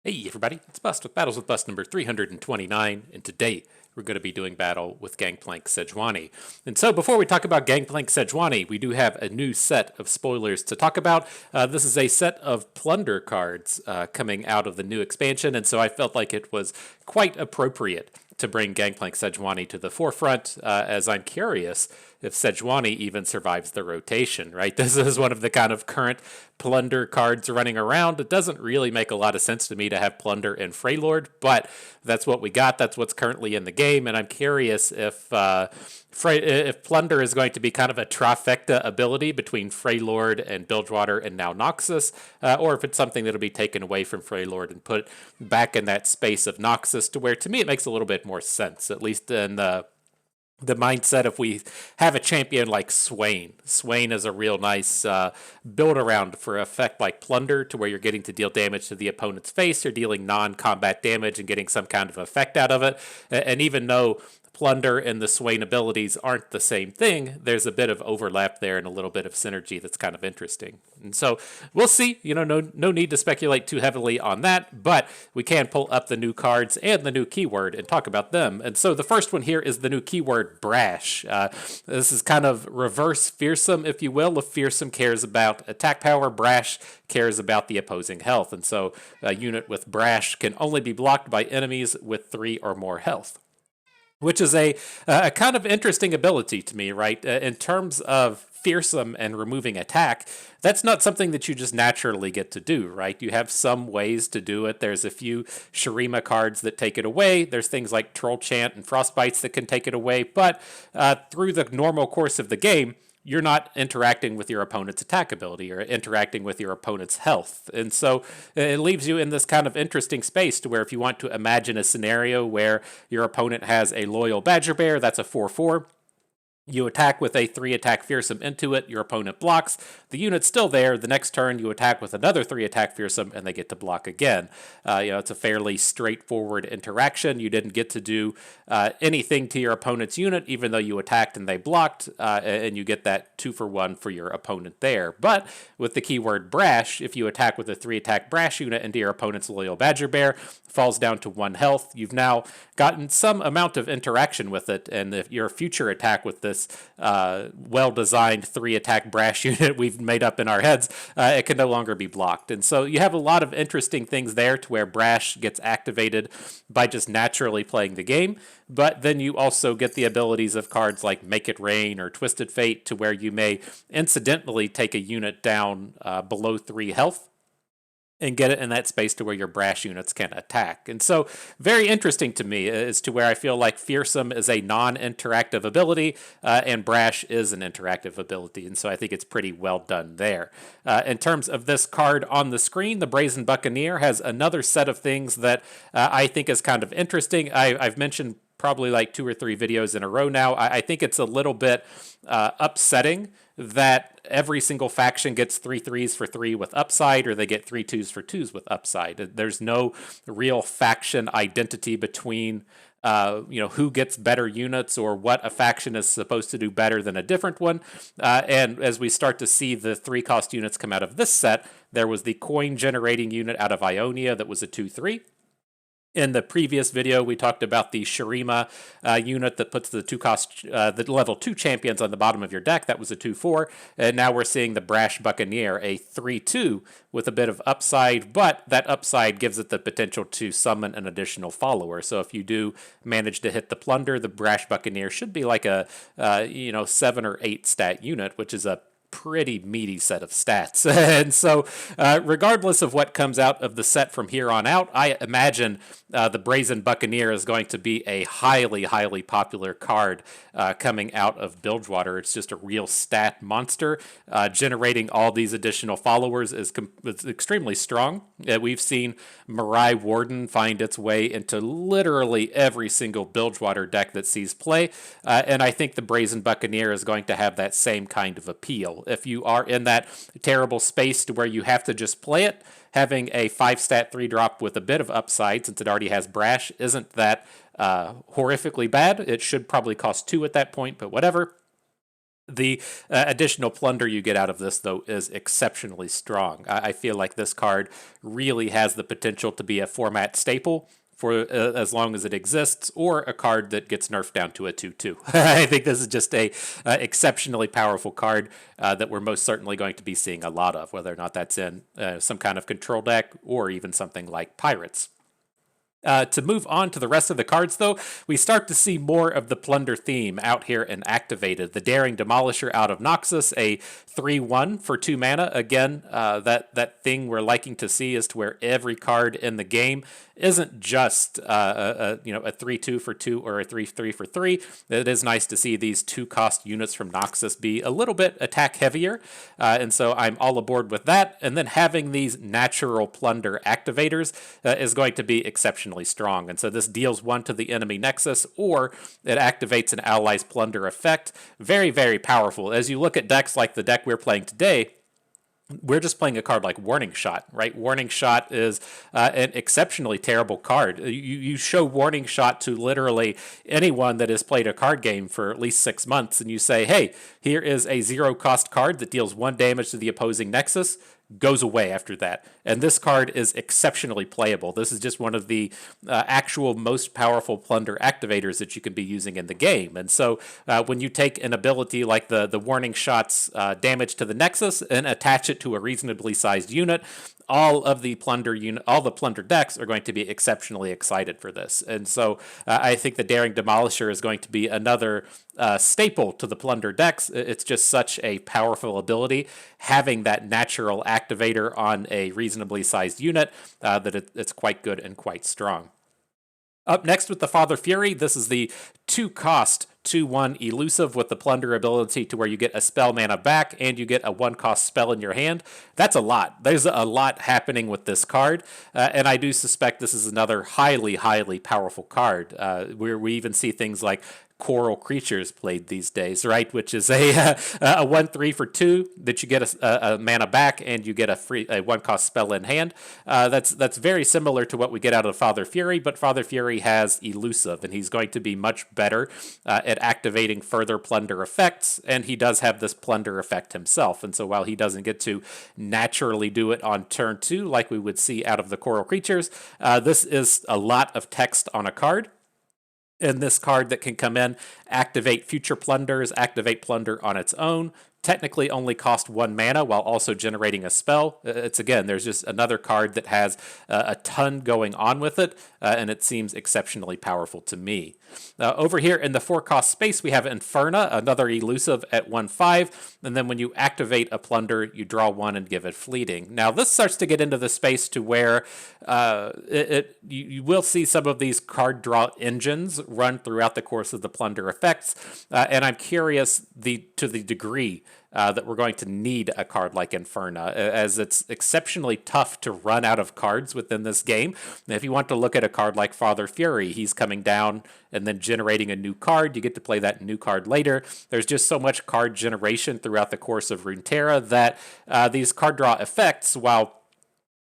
Hey everybody, it's Bust with Battles with Bust number 329, and today we're going to be doing battle with Gangplank Sejuani. And so before we talk about Gangplank Sejuani, we do have a new set of spoilers to talk about. This is a set of Plunder cards coming out of the new expansion, and so I felt like it was quite appropriate to bring Gangplank Sejuani to the forefront, as I'm curious if Sejuani even survives the rotation, right? This is one of the kind of current Plunder cards running around. It doesn't really make a lot of sense to me to have Plunder and Freylord, but that's what we got. That's what's currently in the game, and I'm curious if Plunder is going to be kind of a trifecta ability between Freylord and Bilgewater and now Noxus, or if it's something that'll be taken away from Freylord and put back in that space of Noxus, to where to me it makes a little bit more sense, at least in the mindset if we have a champion like Swain. Swain is a real nice build around for effect like Plunder, to where you're getting to deal damage to the opponent's face, you're dealing non-combat damage and getting some kind of effect out of it. And even though Plunder and the Swain abilities aren't the same thing, there's a bit of overlap there and a little bit of synergy that's kind of interesting. And so we'll see. No need to speculate too heavily on that, but we can pull up the new cards and the new keyword and talk about them. And so the first one here is the new keyword Brash. This is kind of reverse Fearsome, if you will. If Fearsome cares about attack power, Brash cares about the opposing health. And so a unit with Brash can only be blocked by enemies with 3 or more health, which is a kind of interesting ability to me, right? In terms of Fearsome and removing attack, that's not something that you just naturally get to do, right? You have some ways to do it. There's a few Shurima cards that take it away. There's things like Troll Chant and Frostbites that can take it away, but through the normal course of the game, you're not interacting with your opponent's attack ability or interacting with your opponent's health. And so it leaves you in this kind of interesting space to where if you want to imagine a scenario where your opponent has a loyal Badger Bear, that's a 4/4. You attack with a 3-attack Fearsome into it, your opponent blocks, the unit's still there, the next turn you attack with another 3-attack Fearsome and they get to block again. It's a fairly straightforward interaction. You didn't get to do anything to your opponent's unit, even though you attacked and they blocked, and you get that 2-for-1 for your opponent there. But with the keyword Brash, if you attack with a 3-attack Brash unit into your opponent's loyal Badger Bear, falls down to 1 health. You've now gotten some amount of interaction with it, and if your future attack with this well-designed 3-attack Brash unit we've made up in our heads, it can no longer be blocked. And so you have a lot of interesting things there to where Brash gets activated by just naturally playing the game, but then you also get the abilities of cards like Make It Rain or Twisted Fate, to where you may incidentally take a unit down below 3 health and get it in that space to where your Brash units can attack. And so very interesting to me as to where I feel like Fearsome is a non-interactive ability and Brash is an interactive ability. And so I think it's pretty well done there. In terms of this card on the screen, the Brazen Buccaneer has another set of things that I think is kind of interesting. I've mentioned probably like 2 or 3 videos in a row now. I think it's a little bit upsetting that every single faction gets 3 3s for 3 with upside, or they get 3 2s for 2s with upside. There's no real faction identity between who gets better units or what a faction is supposed to do better than a different one. And as we start to see the 3-cost units come out of this set, there was the coin generating unit out of Ionia that was a 2/3. In the previous video, we talked about the Shurima unit that puts the 2-cost, the level 2 champions on the bottom of your deck. That was a 2/4. And now we're seeing the Brash Buccaneer, a 3/2 with a bit of upside, but that upside gives it the potential to summon an additional follower. So if you do manage to hit the Plunder, the Brash Buccaneer should be like a 7 or 8 stat unit, which is a pretty meaty set of stats. And so regardless of what comes out of the set from here on out, I imagine the Brazen Buccaneer is going to be a highly, highly popular card coming out of Bilgewater. It's just a real stat monster. Generating all these additional followers is extremely strong. We've seen Mirai Warden find its way into literally every single Bilgewater deck that sees play, and I think the Brazen Buccaneer is going to have that same kind of appeal. If you are in that terrible space to where you have to just play it, having a 5-stat 3-drop with a bit of upside, since it already has Brash, isn't that horrifically bad. It should probably cost 2 at that point, but whatever. The additional plunder you get out of this, though, is exceptionally strong. I feel like this card really has the potential to be a format staple for as long as it exists, or a card that gets nerfed down to a 2/2. I think this is just a exceptionally powerful card that we're most certainly going to be seeing a lot of, whether or not that's in some kind of control deck or even something like Pirates. To move on to the rest of the cards, though, we start to see more of the Plunder theme out here and activated. The Daring Demolisher out of Noxus, a 3/1 for 2 mana. Again, that thing we're liking to see is to where every card in the game isn't just a 3/2 for 2 or a 3/3 for 3. It is nice to see these 2-cost units from Noxus be a little bit attack heavier, and so I'm all aboard with that. And then having these natural Plunder activators is going to be exceptionally strong. And so this deals 1 to the enemy Nexus, or it activates an ally's Plunder effect. Very, very powerful. As you look at decks like the deck we're playing today, we're just playing a card like Warning Shot, right? Warning Shot is an exceptionally terrible card. You show Warning Shot to literally anyone that has played a card game for at least 6 months, and you say, hey, here is a 0-cost card that deals 1 damage to the opposing Nexus, goes away after that. And this card is exceptionally playable. This is just one of the actual most powerful Plunder activators that you can be using in the game. And so when you take an ability like the Warning Shot's damage to the Nexus and attach it to a reasonably sized unit, all the Plunder decks are going to be exceptionally excited for this. And so I think the Daring Demolisher is going to be another staple to the Plunder decks. It's just such a powerful ability, having that natural activator on a reasonably sized unit, that it's quite good and quite strong. Up next with the Father Fury, this is the 2-cost 2/1 elusive with the Plunder ability to where you get a spell mana back and you get a 1-cost spell in your hand. That's a lot. There's a lot happening with this card, and I do suspect this is another highly, highly powerful card, where we even see things like Coral Creatures played these days, right? Which is a 1/3 for 2 that you get a mana back and you get a 1-cost spell in hand. That's very similar to what we get out of Father Fury, but Father Fury has elusive, and he's going to be much better at activating further Plunder effects, and he does have this Plunder effect himself. And so while he doesn't get to naturally do it on turn 2 like we would see out of the Coral Creatures, this is a lot of text on a card. And this card that can come in, activate future Plunders, activate Plunder on its own, technically only cost 1 mana while also generating a spell. It's again, there's just another card that has a ton going on with it, and it seems exceptionally powerful to me. Over here in the 4-cost space, we have Inferna, another elusive at 1/5, and then when you activate a Plunder, you draw 1 and give it fleeting. Now, this starts to get into the space to where you will see some of these card draw engines run throughout the course of the Plunder effects, and I'm curious to the degree that we're going to need a card like Inferna, as it's exceptionally tough to run out of cards within this game. And if you want to look at a card like Father Fury, he's coming down and then generating a new card. You get to play that new card later. There's just so much card generation throughout the course of Runeterra that these card draw effects, while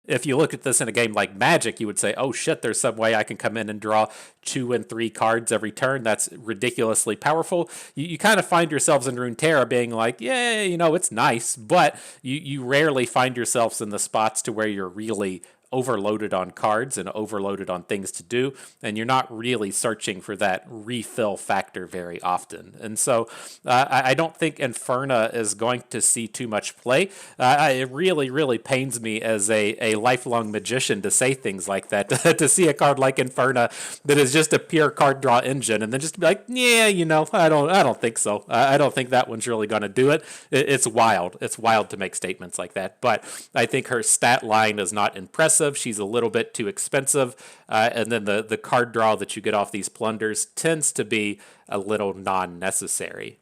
if you look at this in a game like Magic, you would say, oh shit, there's some way I can come in and draw 2 and 3 cards every turn. That's ridiculously powerful. You kind of find yourselves in Runeterra being like, yeah, it's nice, but you rarely find yourselves in the spots to where you're really overloaded on cards and overloaded on things to do, and you're not really searching for that refill factor very often. And so I don't think Inferna is going to see too much play. It really, really pains me as a lifelong magician to say things like that, to see a card like Inferna that is just a pure card draw engine, and then just be like, yeah, I don't think so. I don't think that one's really going to do it. It's wild. It's wild to make statements like that, but I think her stat line is not impressive. She's a little bit too expensive, and then the card draw that you get off these Plunders tends to be a little non-necessary.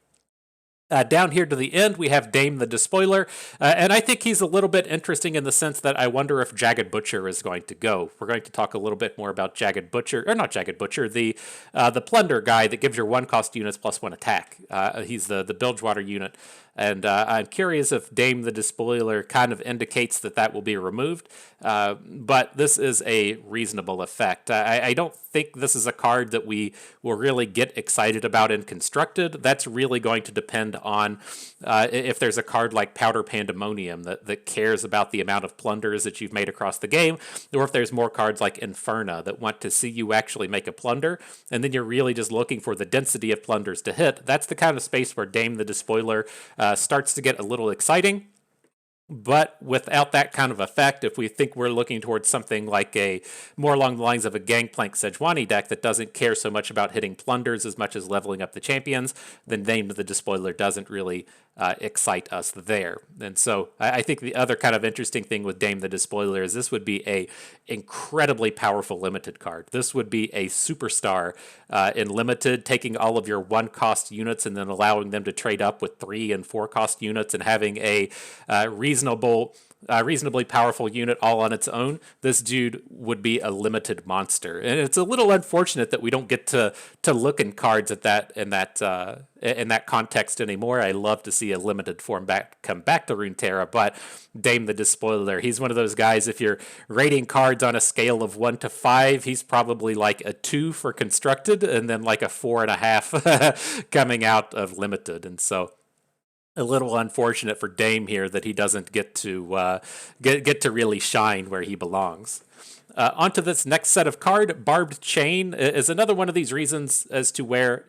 Down here to the end, we have Dame the Despoiler, and I think he's a little bit interesting in the sense that I wonder if Jagged Butcher is going to go. We're going to talk a little bit more about Jagged Butcher, or not Jagged Butcher, the Plunder guy that gives your 1-cost units +1 attack. He's the Bilgewater unit, and I'm curious if Dame the Despoiler kind of indicates that will be removed, but this is a reasonable effect. I don't think this is a card that we will really get excited about in Constructed. That's really going to depend depend on if there's a card like Powder Pandemonium that cares about the amount of plunders that you've made across the game, or if there's more cards like Inferna that want to see you actually make a plunder, and then you're really just looking for the density of plunders to hit. That's the kind of space where Dame the Despoiler starts to get a little exciting. But without that kind of effect, if we think we're looking towards something like a more along the lines of a Gangplank Sejuani deck that doesn't care so much about hitting plunders as much as leveling up the champions, then Dame the Despoiler doesn't really excite us there. And so I think the other kind of interesting thing with Dame the Despoiler is this would be a incredibly powerful limited card. This would be a superstar in limited, taking all of your 1-cost units and then allowing them to trade up with 3 and 4-cost units and having a reasonably powerful unit all on its own. This dude would be a limited monster, and it's a little unfortunate that we don't get to look in cards at that in that context anymore. I love to see a limited form come back to Runeterra, but Dame the Despoiler, he's one of those guys. If you're rating cards on a scale of 1 to 5, he's probably like a 2 for constructed, and then like a 4.5 coming out of limited, and so a little unfortunate for Dame here that he doesn't get to get to really shine where he belongs. Onto this next set of card, Barbed Chain is another one of these reasons as to where,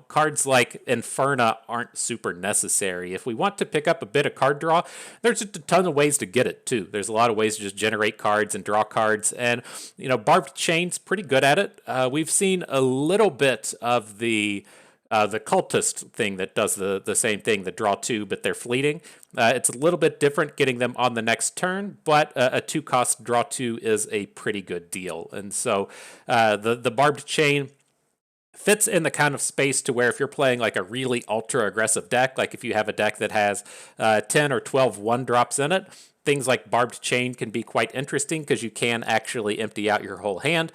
cards like Inferna aren't super necessary. If we want to pick up a bit of card draw, there's just a ton of ways to get it too. There's a lot of ways to just generate cards and draw cards, and Barbed Chain's pretty good at it. We've seen a little bit of the cultist thing that does the same thing, the draw 2, but they're fleeting. It's a little bit different getting them on the next turn, but a 2-cost draw 2 is a pretty good deal. And so the Barbed Chain fits in the kind of space to where if you're playing like a really ultra aggressive deck, like if you have a deck that has 10 or 12 1-drops in it, things like Barbed Chain can be quite interesting because you can actually empty out your whole hand.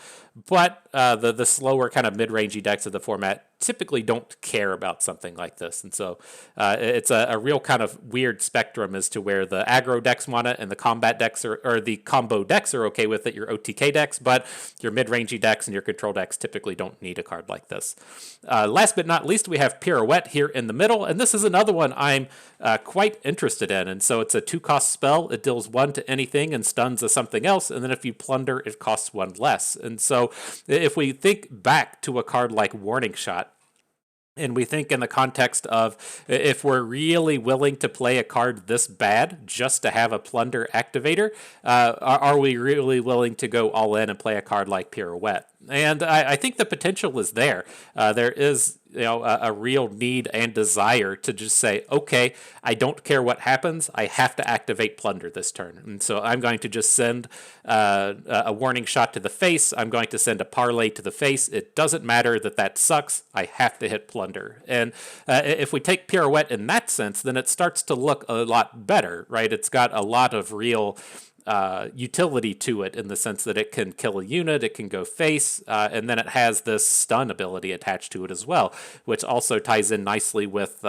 But the slower kind of mid-rangey decks of the format typically don't care about something like this. And so it's a real kind of weird spectrum as to where the aggro decks want it and the combat decks or the combo decks are okay with it, your OTK decks, but your mid-rangey decks and your control decks typically don't need a card like this. Last but not least, we have Pirouette here in the middle, and this is another one I'm quite interested in. And so it's a 2-cost spell. It deals 1 to anything and stuns a something else, and then if you plunder, it costs 1 less. And so if we think back to a card like Warning Shot, and we think in the context of if we're really willing to play a card this bad just to have a plunder activator, are we really willing to go all in and play a card like Pirouette? And I think the potential is there. There is a real need and desire to just say, okay, I don't care what happens. I have to activate Plunder this turn. And so I'm going to just send a Warning Shot to the face. I'm going to send a Parlay to the face. It doesn't matter that sucks. I have to hit Plunder. And if we take Pirouette in that sense, then it starts to look a lot better, right? It's got a lot of real utility to it in the sense that it can kill a unit, it can go face, and then it has this stun ability attached to it as well, which also ties in nicely with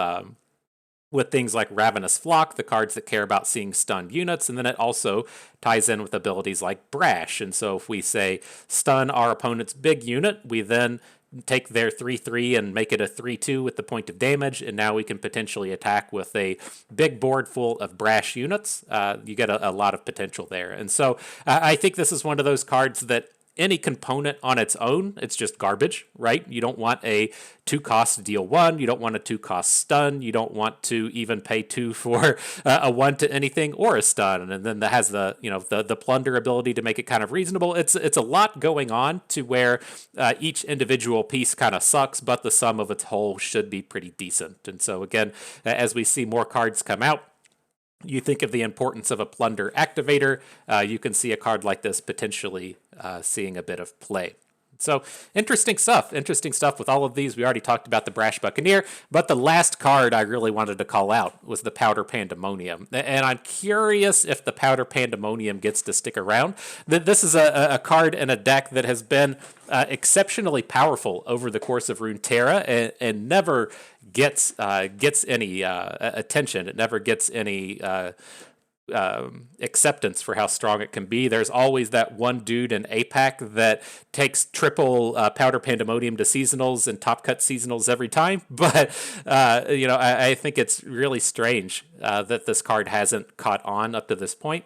things like Ravenous Flock, the cards that care about seeing stunned units, and then it also ties in with abilities like Brash. And so if we say stun our opponent's big unit, we then take their 3/3 and make it a 3/2 with the point of damage, and now we can potentially attack with a big board full of Brash units. You get a lot of potential there. And so I think this is one of those cards that any component on its own, it's just garbage, right? You don't want a 2-cost deal 1. You don't want a 2-cost stun. You don't want to even pay 2 for a 1 to anything or a stun. And then that has the plunder ability to make it kind of reasonable. It's a lot going on to where each individual piece kind of sucks, but the sum of its whole should be pretty decent. And so again, as we see more cards come out, you think of the importance of a Plunder activator, you can see a card like this potentially seeing a bit of play. So interesting stuff with all of these. We already talked about the Brash Buccaneer, but the last card I really wanted to call out was the Powder Pandemonium. And I'm curious if the Powder Pandemonium gets to stick around. This is a card in a deck that has been exceptionally powerful over the course of Runeterra and never gets any attention. It never gets any acceptance for how strong it can be. There's always that one dude in APAC that takes triple Powder Pandemonium to seasonals and top cut seasonals every time. But, I think it's really strange that this card hasn't caught on up to this point.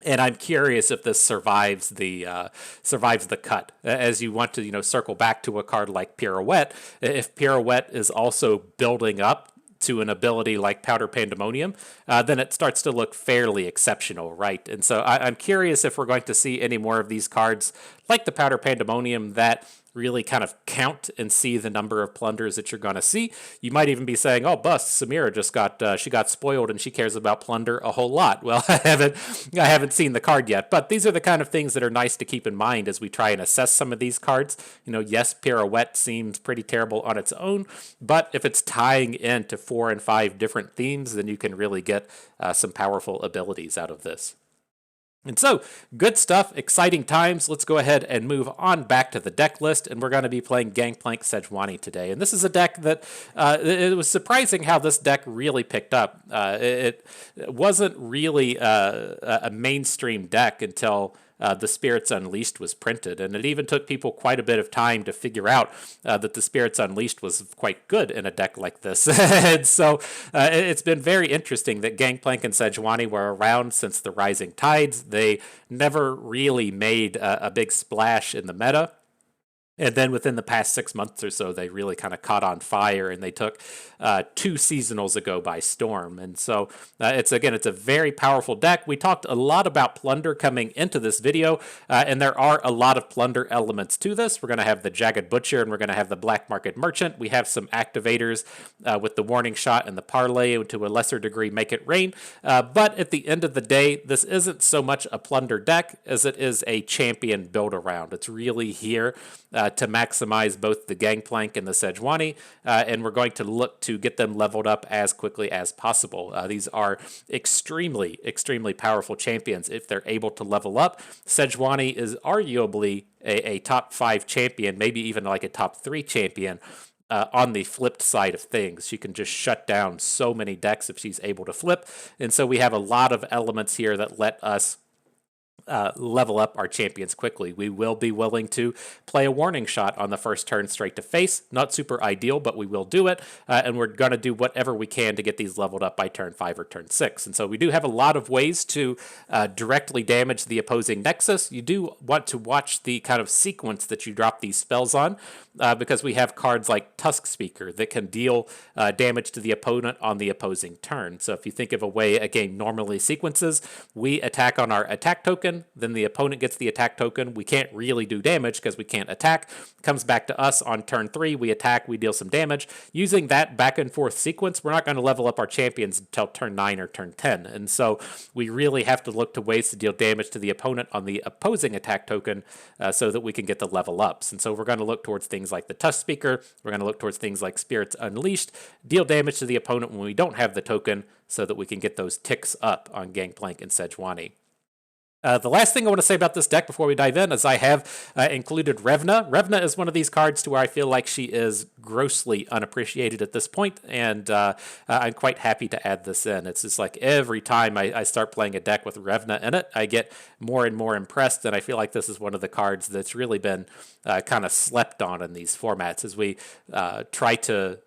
And I'm curious if this survives the cut. As you want to circle back to a card like Pirouette, if Pirouette is also building up to an ability like Powder Pandemonium, then it starts to look fairly exceptional, right? And so I'm curious if we're going to see any more of these cards like the Powder Pandemonium that really kind of count and see the number of plunders that you're going to see. You might even be saying, oh, bust, Samira just got spoiled and she cares about plunder a whole lot. Well, I haven't seen the card yet, but these are the kind of things that are nice to keep in mind as we try and assess some of these cards. Yes, Pirouette seems pretty terrible on its own, but if it's tying into 4 and 5 different themes, then you can really get some powerful abilities out of this. And so, good stuff, exciting times. Let's go ahead and move on back to the deck list, and we're going to be playing Gangplank Sejuani today. And this is a deck that, it was surprising how this deck really picked up. It wasn't really a mainstream deck until the Spirits Unleashed was printed, and it even took people quite a bit of time to figure out that the Spirits Unleashed was quite good in a deck like this. And so it's been very interesting that Gangplank and Sejuani were around since the Rising Tides. They never really made a big splash in the meta. And then within the past 6 months or so, they really kind of caught on fire, and they took 2 seasonals ago by storm. And so it's a very powerful deck. We talked a lot about Plunder coming into this video, and there are a lot of Plunder elements to this. We're going to have the Jagged Butcher, and we're going to have the Black Market Merchant. We have some activators with the Warning Shot and the Parlay, and to a lesser degree, Make It Rain. But at the end of the day, this isn't so much a Plunder deck as it is a champion build-around. It's really here to maximize both the Gangplank and the Sejuani, and we're going to look to get them leveled up as quickly as possible. These are extremely, extremely powerful champions if they're able to level up. Sejuani is arguably a top 5 champion, maybe even like a top 3 champion. On the flipped side of things, she can just shut down so many decks if she's able to flip, and so we have a lot of elements here that let us level up our champions quickly. We will be willing to play a Warning Shot on the first turn straight to face. Not super ideal, but we will do it, and we're going to do whatever we can to get these leveled up by turn 5 or turn 6. And so we do have a lot of ways to directly damage the opposing Nexus. You do want to watch the kind of sequence that you drop these spells on, because we have cards like Tusk Speaker that can deal damage to the opponent on the opposing turn. So if you think of a way a game normally sequences, we attack on our attack token, then the opponent gets the attack token. We can't really do damage because we can't attack. Comes back to us on turn 3. We attack, we deal some damage. Using that back and forth sequence, we're not going to level up our champions until turn 9 or turn 10. And so we really have to look to ways to deal damage to the opponent on the opposing attack token so that we can get the level ups. And so we're going to look towards things like the Tusk Speaker. We're going to look towards things like Spirits Unleashed. Deal damage to the opponent when we don't have the token so that we can get those ticks up on Gangplank and Sejuani. The last thing I want to say about this deck before we dive in is I have included Revna. Revna is one of these cards to where I feel like she is grossly unappreciated at this point, and I'm quite happy to add this in. It's just like every time I start playing a deck with Revna in it, I get more and more impressed, and I feel like this is one of the cards that's really been kind of slept on in these formats as we try to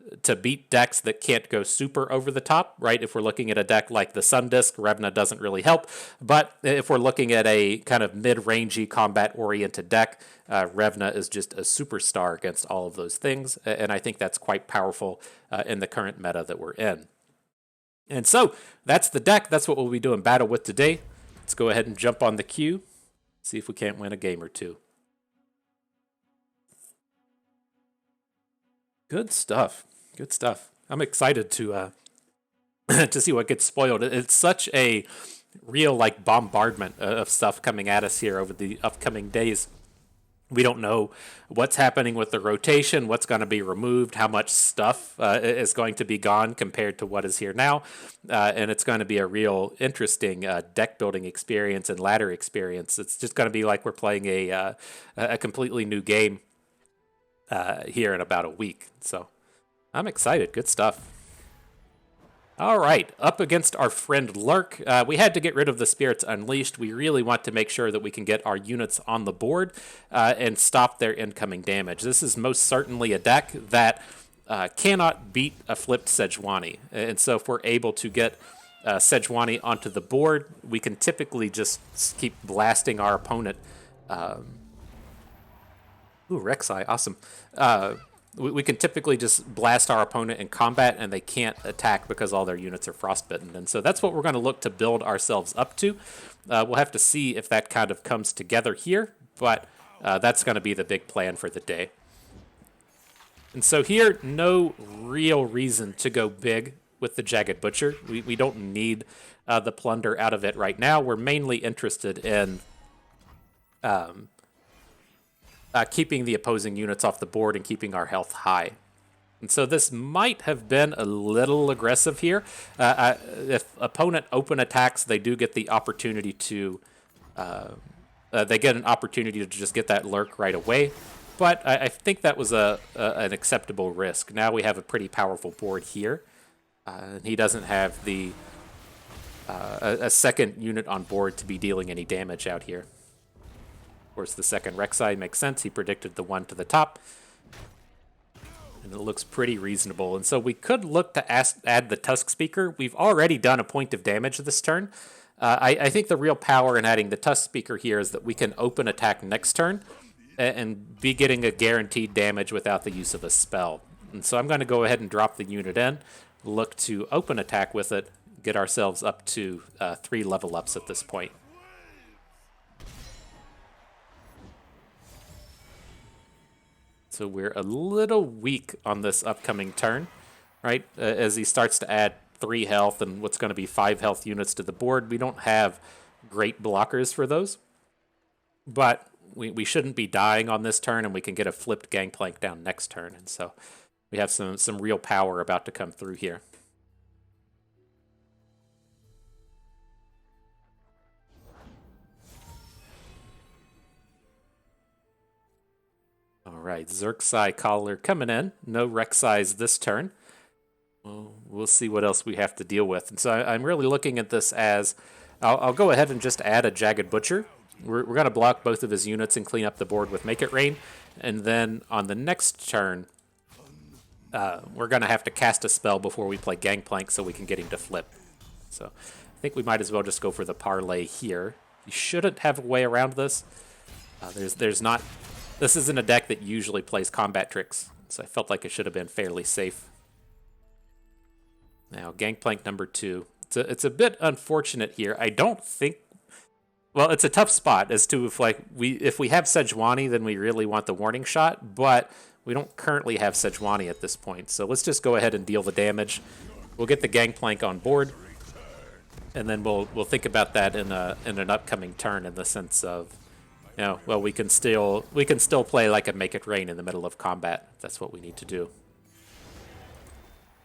beat decks that can't go super over the top, right? If we're looking at a deck like the Sun Disc, Revna doesn't really help, but if we're looking at a kind of mid-rangey combat-oriented deck, Revna is just a superstar against all of those things, and I think that's quite powerful in the current meta that we're in. And so, that's the deck. That's what we'll be doing battle with today. Let's go ahead and jump on the queue, see if we can't win a game or two. Good stuff. Good stuff. I'm excited to to see what gets spoiled. It's such a real like bombardment of stuff coming at us here over the upcoming days. We don't know what's happening with the rotation, what's going to be removed, how much stuff is going to be gone compared to what is here now. And it's going to be a real interesting deck building experience and ladder experience. It's just going to be like we're playing a completely new game here in about a week. So I'm excited. Good stuff. All right, up against our friend Lurk. We had to get rid of the Spirits Unleashed. We really want to make sure that we can get our units on the board and stop their incoming damage. This is most certainly a deck that cannot beat a flipped Sejuani. And so if we're able to get Sejuani onto the board, we can typically just keep blasting our opponent. Ooh, Rek'Sai, awesome. We can typically just blast our opponent in combat and they can't attack because all their units are frostbitten. And so that's what we're going to look to build ourselves up to. We'll have to see if that kind of comes together here, but that's going to be the big plan for the day. And so here, no real reason to go big with the Jagged Butcher. We don't need the Plunder out of it right now. We're mainly interested in keeping the opposing units off the board and keeping our health high. And so this might have been a little aggressive here. If opponent open attacks, they do get the opportunity to... they get an opportunity to just get that Lurk right away. But I think that was an acceptable risk. Now we have a pretty powerful board here. He doesn't have the a second unit on board to be dealing any damage out here. Of course, the second Rek'Sai makes sense. He predicted the one to the top. And it looks pretty reasonable. And so we could look to add the Tusk Speaker. We've already done a point of damage this turn. I think the real power in adding the Tusk Speaker here is that we can open attack next turn and be getting a guaranteed damage without the use of a spell. And so I'm going to go ahead and drop the unit in, look to open attack with it, get ourselves up to 3 level ups at this point. So we're a little weak on this upcoming turn, right? As he starts to add 3 health and what's going to be 5 health units to the board. We don't have great blockers for those. But we shouldn't be dying on this turn, and we can get a flipped Gangplank down next turn. And so we have some real power about to come through here. All right, Xerxai Collar coming in. No Rek'Sais this turn. We'll see what else we have to deal with. And so I'm really looking at this as, I'll go ahead and just add a Jagged Butcher. We're going to block both of his units and clean up the board with Make It Rain. And then on the next turn, we're going to have to cast a spell before we play Gangplank so we can get him to flip. So I think we might as well just go for the parlay here. You shouldn't have a way around this. There's not... This isn't a deck that usually plays combat tricks, so I felt like it should have been fairly safe. Now, Gangplank number 2. It's a bit unfortunate here. I don't think... Well, it's a tough spot as to if we have Sejuani, then we really want the warning shot, but we don't currently have Sejuani at this point. So let's just go ahead and deal the damage. We'll get the Gangplank on board, and then we'll think about that in an upcoming turn in the sense of, you know, well, we can still play like a Make It Rain in the middle of combat. That's what we need to do.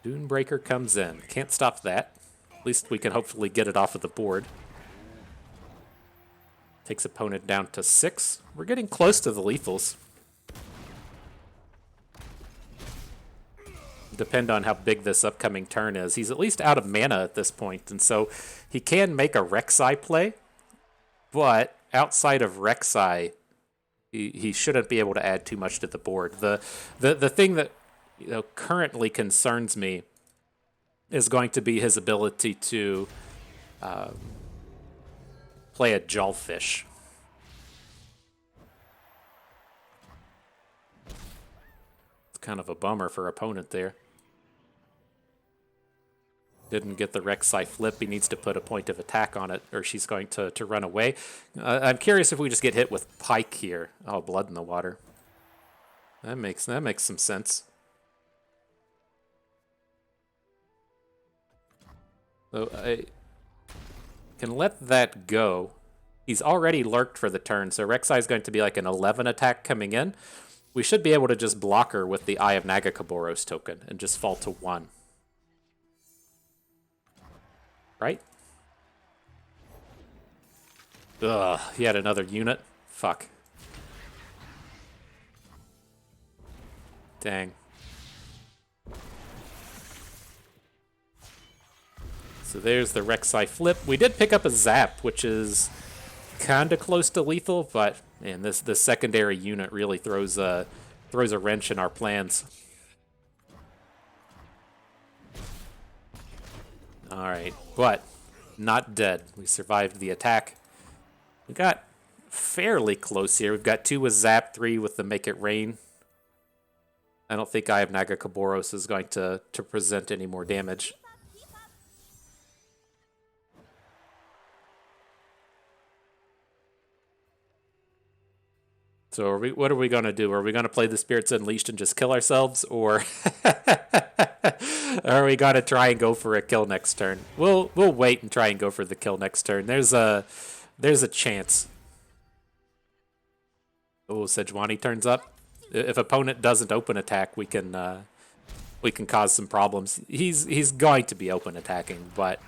Dunebreaker comes in. Can't stop that. At least we can hopefully get it off of the board. Takes opponent down to 6. We're getting close to the lethals. Depend on how big this upcoming turn is. He's at least out of mana at this point, and so he can make a Rek'Sai play, but outside of Rek'Sai, he shouldn't be able to add too much to the board. The thing that currently concerns me is going to be his ability to play a Jawfish. It's kind of a bummer for opponent there. Didn't get the Rek'Sai flip. He needs to put a point of attack on it, or she's going to run away. I'm curious if we just get hit with Pike here. Oh, Blood in the Water. That makes some sense. So I can let that go. He's already lurked for the turn, so Rek'Sai is going to be like an 11 attack coming in. We should be able to just block her with the Eye of Nagakaboros token and just fall to 1. Right? Ugh, he had another unit. Fuck. Dang. So there's the Rek'Sai flip. We did pick up a Zap, which is kind of close to lethal, but man, this secondary unit really throws a wrench in our plans. All right, but not dead. We survived the attack. We got fairly close here. We've got 2 with Zap, 3 with the Make It Rain. I don't think Eye of Nagakaboros is going to present any more damage. So what are we going to do? Are we going to play the Spirits Unleashed and just kill ourselves? Or are we going to try and go for a kill next turn? We'll wait and try and go for the kill next turn. There's a chance. Oh, Sejuani turns up. If opponent doesn't open attack, we can cause some problems. He's going to be open attacking, but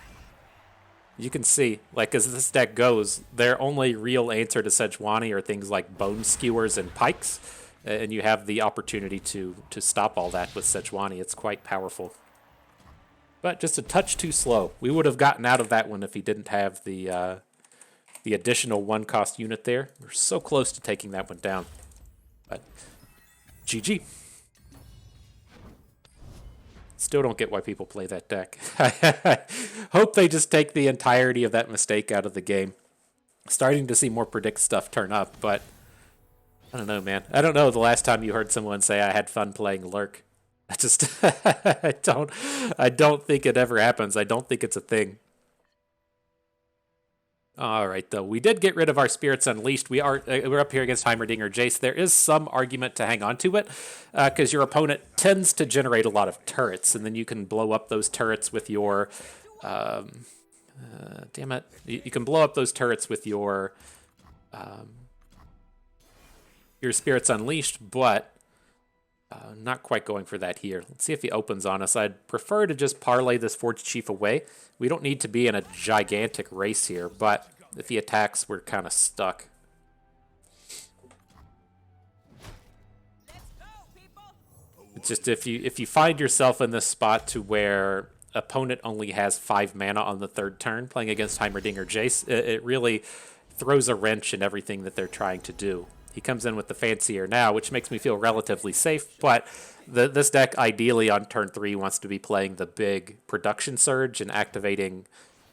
you can see, like, as this deck goes, their only real answer to Sejuani are things like Bone Skewers and Pikes, and you have the opportunity to stop all that with Sejuani. It's quite powerful. But just a touch too slow. We would have gotten out of that one if he didn't have the additional 1-cost unit there. We're so close to taking that one down. But GG. Still don't get why people play that deck. Hope they just take the entirety of that mistake out of the game. Starting to see more predict stuff turn up, but I don't know, man. I don't know the last time you heard someone say I had fun playing Lurk. I just I don't think it ever happens. I don't think it's a thing. All right, though. We did get rid of our Spirits Unleashed. We're up here against Heimerdinger Jace. There is some argument to hang on to it, because your opponent tends to generate a lot of turrets, and then you can blow up those turrets with your... damn it. You can blow up those turrets with your Spirits Unleashed, but not quite going for that here. Let's see if he opens on us. I'd prefer to just parlay this Forge Chief away. We don't need to be in a gigantic race here, but if he attacks, we're kind of stuck. It's just if you find yourself in this spot to where opponent only has 5 mana on the 3rd turn playing against Heimerdinger Jace, it really throws a wrench in everything that they're trying to do. He comes in with the Fancier now, which makes me feel relatively safe, but this deck ideally on turn 3 wants to be playing the big production surge and activating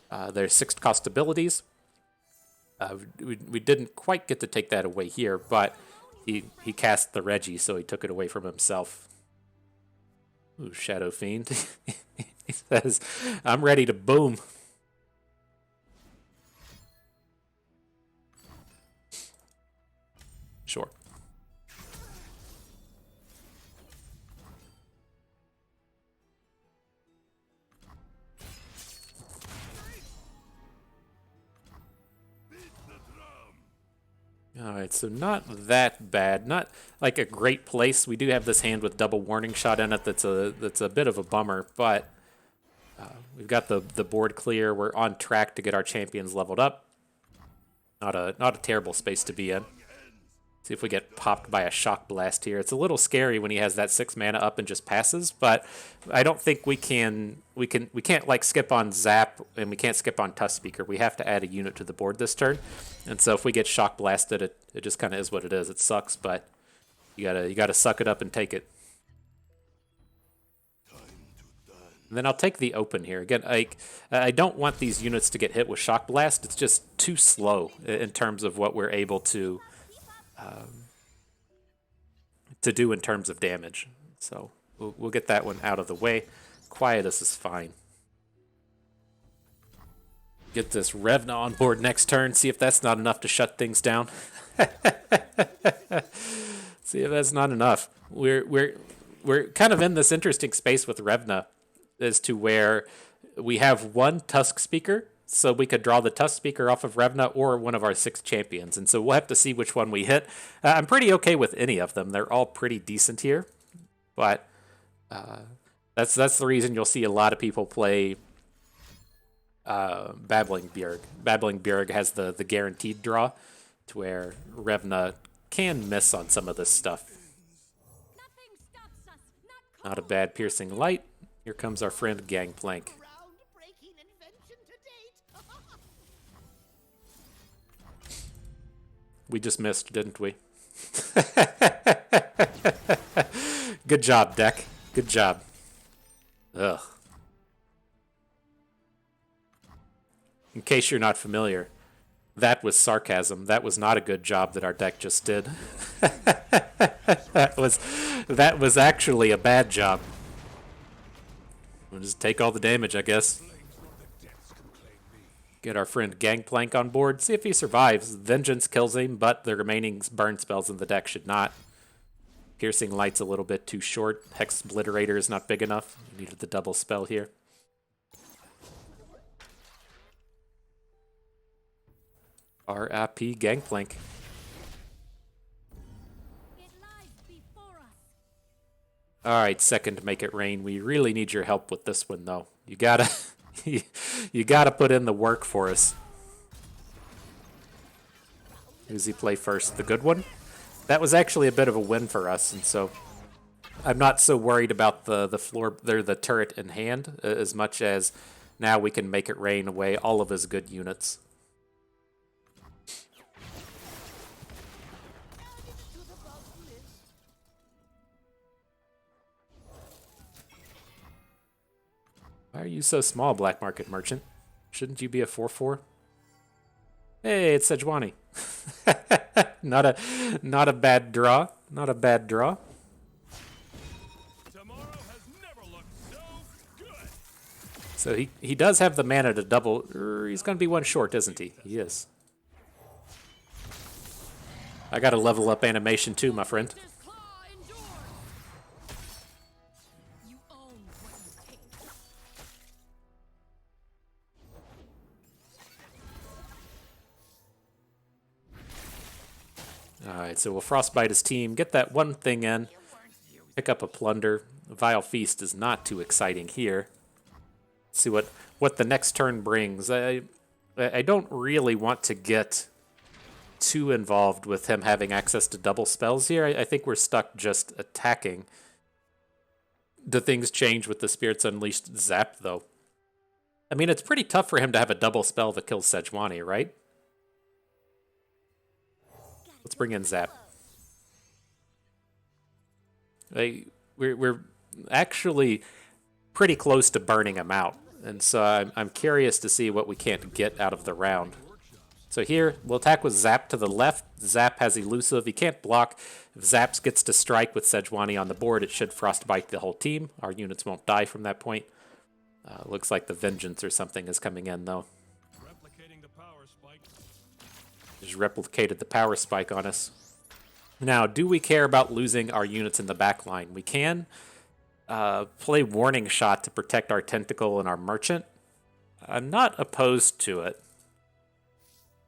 their 6th-cost abilities. We didn't quite get to take that away here, but he cast the Reggie, so he took it away from himself. Ooh, Shadow Fiend. He says, I'm ready to boom. Sure. Alright, so not that bad. Not like a great place. We do have this hand with double warning shot in it that's a bit of a bummer, but we've got the board clear. We're on track to get our champions leveled up. Not a terrible space to be in. See if we get popped by a Shock Blast here. It's a little scary when he has that 6 mana up and just passes, but I don't think we can't like skip on Zap, and we can't skip on Tusk Speaker. We have to add a unit to the board this turn. And so if we get Shock Blasted, it just kind of is what it is. It sucks, but you gotta suck it up and take it. And then I'll take the open here. Again, I don't want these units to get hit with Shock Blast. It's just too slow in terms of what we're able to do in terms of damage. So we'll get that one out of the way. Quietus is fine. Get this Revna on board next turn. See if that's not enough to shut things down. See if that's not enough. We're kind of in this interesting space with Revna as to where we have one Tusk Speaker, so we could draw the Tusk Speaker off of Revna or one of our 6 champions. And so we'll have to see which one we hit. I'm pretty okay with any of them. They're all pretty decent here. But that's the reason you'll see a lot of people play Babbling Bjerg. Babbling Bjerg has the guaranteed draw, to where Revna can miss on some of this stuff. Not a bad Piercing Light. Here comes our friend Gangplank. We just missed, didn't we? Good job, deck. Good job. Ugh. In case you're not familiar, that was sarcasm. That was not a good job that our deck just did. that was actually a bad job. We'll just take all the damage, I guess. Get our friend Gangplank on board. See if he survives. Vengeance kills him, but the remaining burn spells in the deck should not. Piercing Light's a little bit too short. Hex Obliterator is not big enough. We needed the double spell here. RIP Gangplank. Alright, second Make It Rain. We really need your help with this one, though. You gotta... you gotta put in the work for us. Who's he play first? The good one? That was actually a bit of a win for us, and so I'm not so worried about the turret in hand as much as now we can Make It Rain away all of his good units. Why are you so small, Black Market Merchant? Shouldn't you be a 4/4? Hey, it's Sejuani. Not a bad draw. Not a bad draw. Tomorrow has never looked so good. So he does have the mana to double. He's going to be one short, isn't he? He is. I got to level up animation too, my friend. Alright, so we'll Frostbite his team, get that one thing in, pick up a Plunder. Vile Feast is not too exciting here. Let's see what the next turn brings. I don't really want to get too involved with him having access to double spells here. I think we're stuck just attacking. Do things change with the Spirits Unleashed Zap, though? I mean, it's pretty tough for him to have a double spell that kills Sejuani, right? Let's bring in Zap. We're actually pretty close to burning him out, and so I'm curious to see what we can't get out of the round. So here, we'll attack with Zap to the left. Zap has Elusive. He can't block. If Zap gets to strike with Sejuani on the board, it should Frostbite the whole team. Our units won't die from that point. Looks like the Vengeance or something is coming in, though. Just replicated the power spike on us. Now, do we care about losing our units in the back line? We can play Warning Shot to protect our Tentacle and our Merchant. I'm not opposed to it.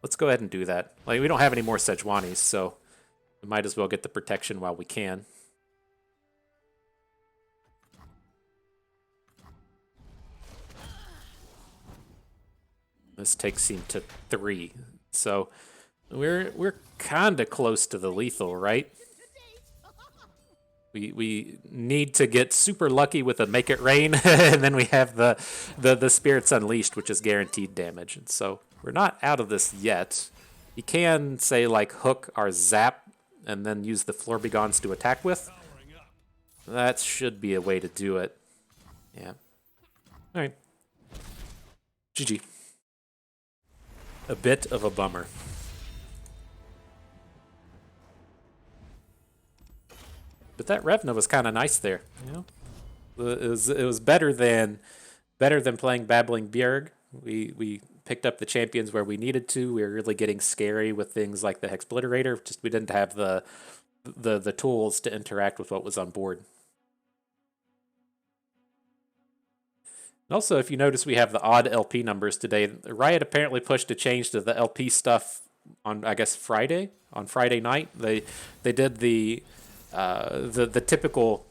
Let's go ahead and do that. Like, we don't have any more Sejuanis, so we might as well get the protection while we can. This takes him to 3. So we're kind of close to the lethal, right? We need to get super lucky with a Make It Rain, and then we have the Spirits Unleashed, which is guaranteed damage. And so we're not out of this yet. You can, say, like, hook our Zap and then use the Florbegons to attack with. That should be a way to do it. Yeah. All right. GG. A bit of a bummer. But that Revna was kind of nice there, you know. It was better than playing Babbling Bjerg. We picked up the champions where we needed to. We were really getting scary with things like the Hex Obliterator. Just we didn't have the tools to interact with what was on board. Also, if you notice, we have the odd LP numbers today. Riot apparently pushed a change to the LP stuff on, I guess, Friday. On Friday night, they did the typical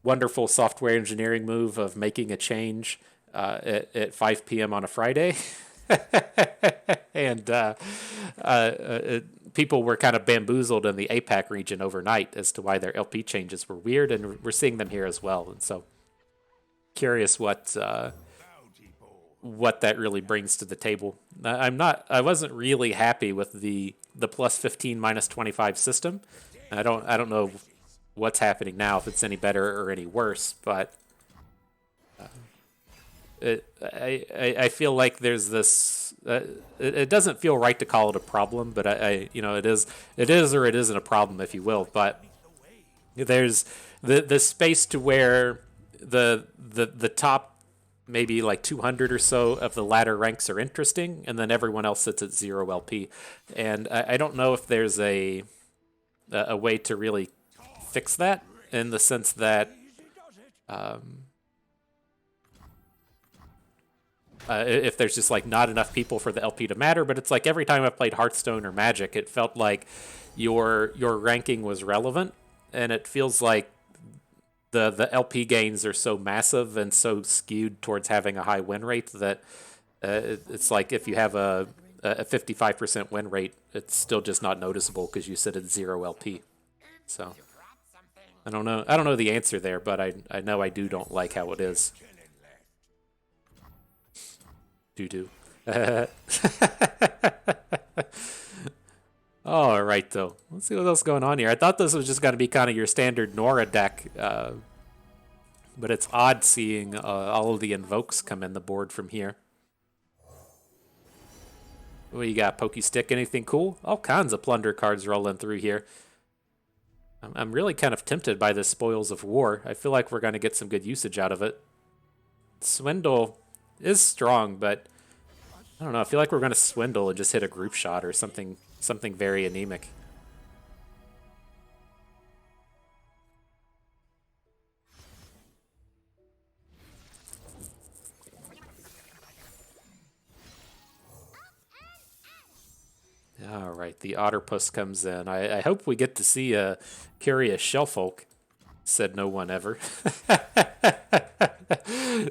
wonderful software engineering move of making a change at 5 p.m. on a Friday. And people were kind of bamboozled in the APAC region overnight as to why their LP changes were weird, and we're seeing them here as well. And so, curious what what that really brings to the table. I wasn't really happy with the plus 15 minus 25 system. I don't know what's happening now, if it's any better or any worse, but I feel like there's this. It doesn't feel right to call it a problem, but it is or it isn't a problem, if you will. But there's the space to where the top maybe like 200 or so of the ladder ranks are interesting, and then everyone else sits at 0 LP. And I don't know if there's a way to really fix that, in the sense that if there's just like not enough people for the LP to matter. But it's like every time I played Hearthstone or Magic, it felt like your ranking was relevant, and it feels like the LP gains are so massive and so skewed towards having a high win rate that it's like if you have a 55% win rate, it's still just not noticeable because you sit at 0 LP. So I don't know the answer there, but I know I don't like how it is. Doo-doo. All right, though. Let's see what else is going on here. I thought this was just going to be kind of your standard Nora deck, but it's odd seeing all of the invokes come in the board from here. What you got, Pokey Stick? Anything cool? All kinds of Plunder cards rolling through here. I'm really kind of tempted by this Spoils of War. I feel like we're going to get some good usage out of it. Swindle is strong, but I don't know. I feel like we're going to Swindle and just hit a group shot or something very anemic. All right, the Otterpuss comes in. I hope we get to see a curious Shellfolk. Said no one ever.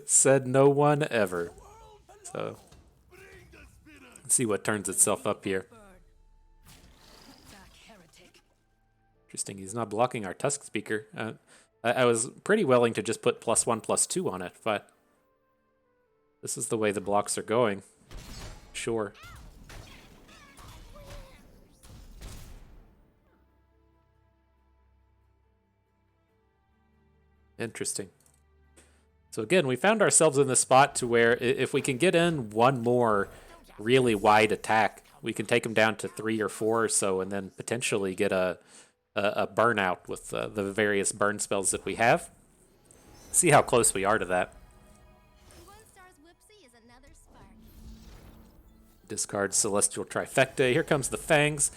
Said no one ever. So let's see what turns itself up here. Interesting, he's not blocking our Tusk Speaker. I was pretty willing to just put +1/+2 on it, but this is the way the blocks are going. Sure. Interesting. So again, we found ourselves in this spot to where if we can get in one more really wide attack, we can take them down to 3 or 4 or so, and then potentially get a burnout with the various burn spells that we have. See how close we are to that. Discard Celestial Trifecta. Here comes the Fangs.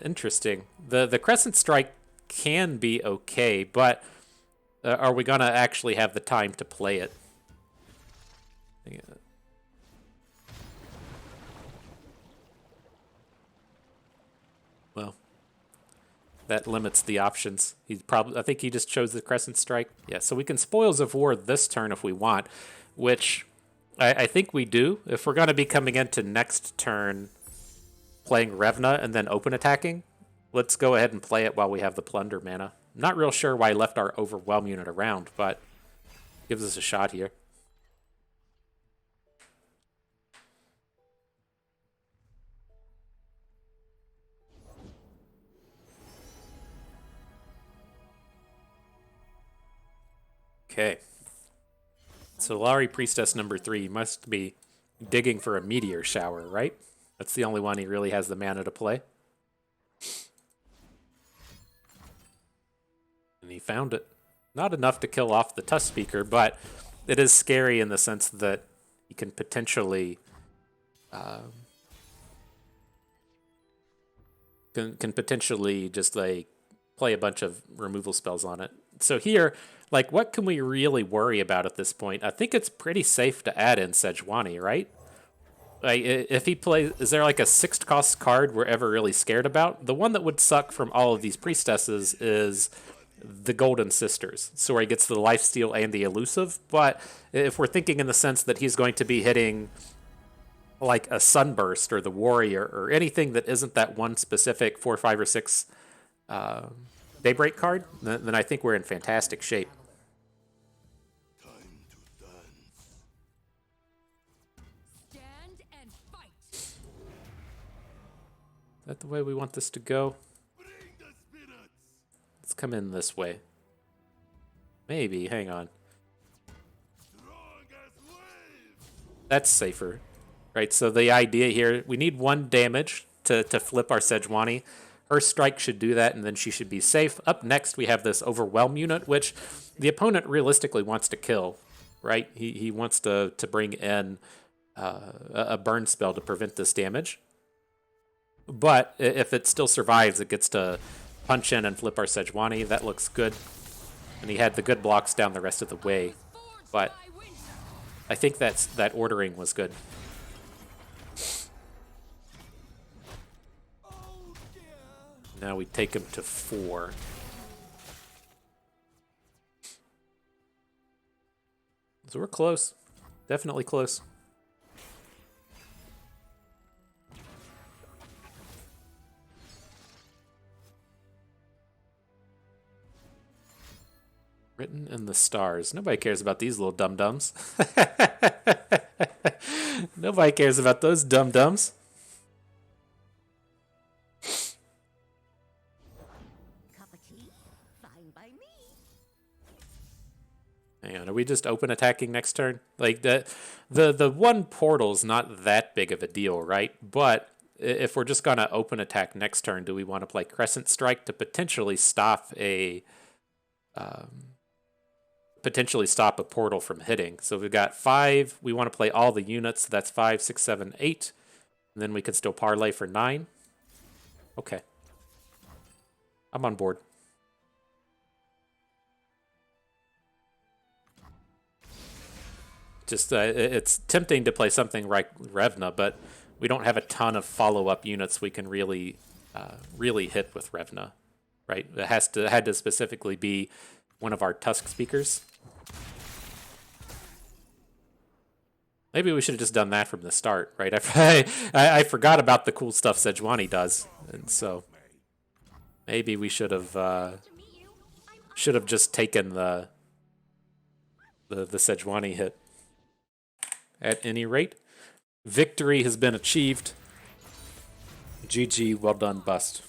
Interesting. The Crescent Strike can be okay, but are we going to actually have the time to play it? Yeah. Well, that limits the options. I think he just chose the Crescent Strike. Yeah, so we can Spoils of War this turn if we want, which I think we do. If we're going to be coming into next turn playing Revna and then open attacking, let's go ahead and play it while we have the Plunder mana. Not real sure why I left our Overwhelm unit around, but gives us a shot here. Okay. Solari Priestess number 3 must be digging for a Meteor Shower, right? That's the only one he really has the mana to play. And he found it. Not enough to kill off the Tusk Speaker, but it is scary in the sense that he can potentially just like play a bunch of removal spells on it. So here, like, what can we really worry about at this point? I think it's pretty safe to add in Sejuani, right? Like, if he plays, is there like a 6th cost card we're ever really scared about? The one that would suck from all of these priestesses is the Golden Sisters, so where he gets the lifesteal and the elusive. But if we're thinking in the sense that he's going to be hitting like a Sunburst or the Warrior or anything that isn't that one specific 4, 5, or 6 Daybreak card, then I think we're in fantastic shape. that the way we want this to go? Let's come in this way. Maybe, hang on. That's safer, right? So the idea here, we need 1 damage to flip our Sejuani. Her strike should do that, and then she should be safe. Up next, we have this Overwhelm unit, which the opponent realistically wants to kill, right? He wants to bring in a burn spell to prevent this damage. But if it still survives, it gets to punch in and flip our Sejuani. That looks good. And he had the good blocks down the rest of the way. But I think that ordering was good. Now we take him to 4. So we're close. Definitely close. Written in the stars. Nobody cares about these little dum-dums. Nobody cares about those dum-dums. Hang on, are we just open attacking next turn? Like the one portal's not that big of a deal, right? But if we're just gonna open attack next turn, do we want to play Crescent Strike to potentially stop a portal from hitting? So we've got 5. We want to play all the units. So that's 5, 6, 7, 8, and then we can still parlay for 9. Okay, I'm on board. Just it's tempting to play something like Revna, but we don't have a ton of follow-up units we can really hit with Revna, right? It had to specifically be one of our Tusk Speakers. Maybe we should have just done that from the start, right? I forgot about the cool stuff Sejuani does, and so maybe we should have just taken the Sejuani hit. At any rate, victory has been achieved. GG, well done, bust.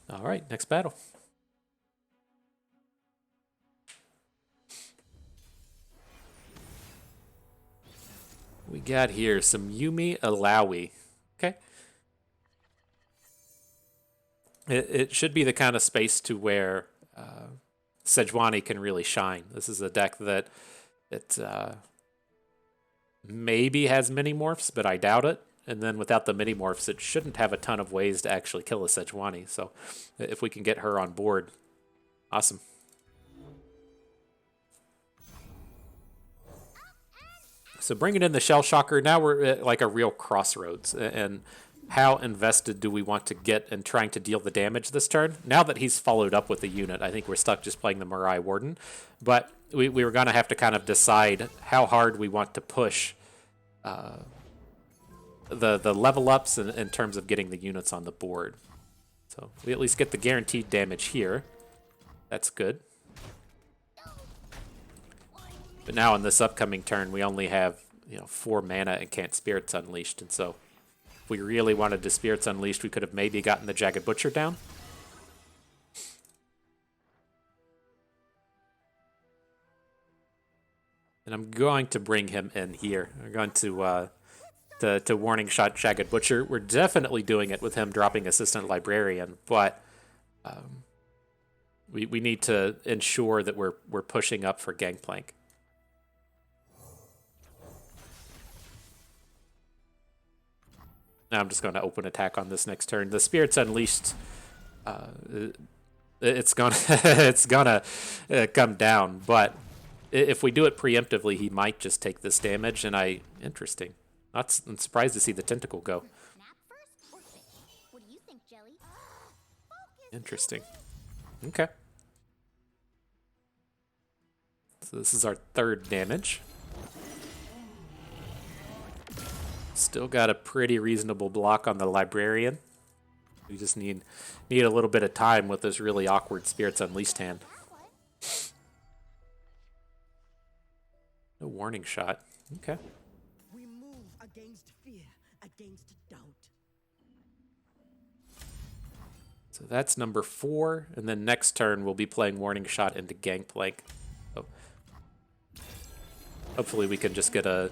All right, next battle. We got here some Yumi Alawi. Okay. It should be the kind of space to where Sejuani can really shine. This is a deck that it maybe has mini-morphs, but I doubt it. And then without the mini-morphs, it shouldn't have a ton of ways to actually kill a Sejuani. So if we can get her on board, awesome. So bringing in the Shell Shocker, now we're at like a real crossroads. And how invested do we want to get in trying to deal the damage this turn? Now that he's followed up with the unit, I think we're stuck just playing the Mirai Warden. But we were going to have to kind of decide how hard we want to push the level ups in terms of getting the units on the board. So we at least get the guaranteed damage here. That's good. But now in this upcoming turn, we only have 4 mana and can't Spirits Unleashed, and so if we really wanted to Spirits Unleashed, we could have maybe gotten the Jagged Butcher down. And I'm going to bring him in here. I'm going to Warning Shot Jagged Butcher. We're definitely doing it with him dropping Assistant Librarian, but we need to ensure that we're pushing up for Gangplank. Now I'm just going to open attack on this next turn. The Spirits Unleashed, it's gonna come down, but if we do it preemptively, he might just take this damage. And interesting. I'm surprised to see the Tentacle go. Interesting. Okay. So this is our 3rd damage. Still got a pretty reasonable block on the Librarian. We just need a little bit of time with this really awkward Spirits Unleashed hand. warning shot. Okay. We move against fear, against doubt. So that's number 4, and then next turn we'll be playing warning shot into Gangplank. So hopefully we can just get a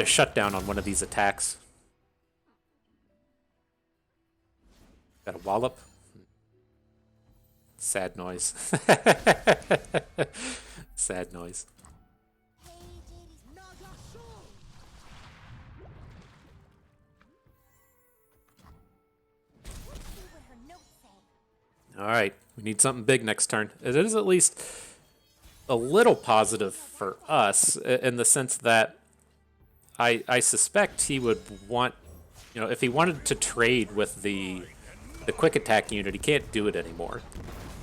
shutdown on one of these attacks. Got a wallop. Sad noise. Sad noise. All right, we need something big next turn. It is at least a little positive for us in the sense that I suspect he would want, if he wanted to trade with the quick attack unit, he can't do it anymore,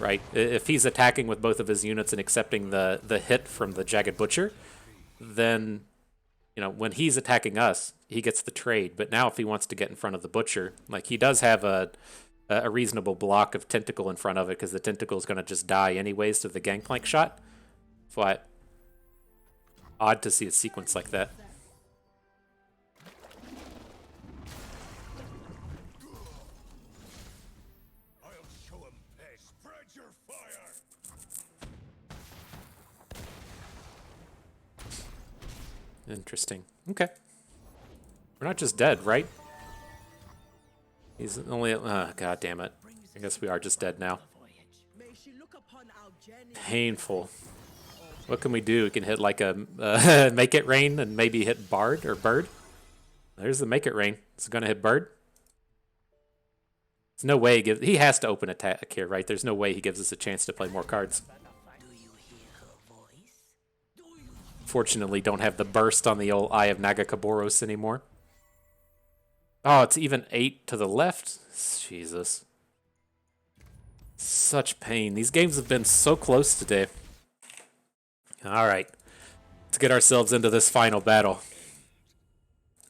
right? If he's attacking with both of his units and accepting the hit from the Jagged Butcher, then, when he's attacking us, he gets the trade. But now if he wants to get in front of the Butcher, like he does have a reasonable block of Tentacle in front of it because the Tentacle is going to just die anyways to the Gangplank shot. But odd to see a sequence like that. Interesting. Okay. We're not just dead, right? He's only... God damn it. I guess we are just dead now. Painful. What can we do? We can hit like a Make It Rain and maybe hit Bard or Bird. There's the Make It Rain. Is it going to hit Bird? There's no way he has to open attack here, right? There's no way he gives us a chance to play more cards. Fortunately, don't have the burst on the old Eye of Nagakaboros anymore. Oh, it's even 8 to the left? Jesus. Such pain. These games have been so close today. Alright. Let's get ourselves into this final battle.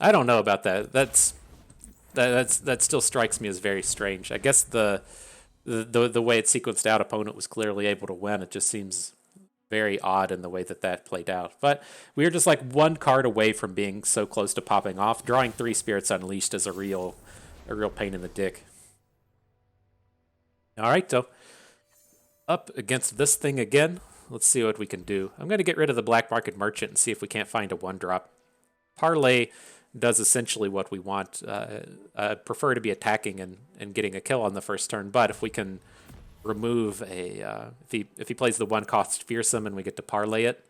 I don't know about that. That still strikes me as very strange. I guess the way it sequenced out, opponent was clearly able to win. It just seems very odd in the way that played out. But we were just like one card away from being so close to popping off. Drawing 3 Spirits Unleashed is a real pain in the dick. All right, so up against this thing again. Let's see what we can do. I'm going to get rid of the Black Market Merchant and see if we can't find a 1-drop. Parlay does essentially what we want. I prefer to be attacking and getting a kill on the first turn, but if we can remove a if he plays the 1-cost Fearsome and we get to parlay it,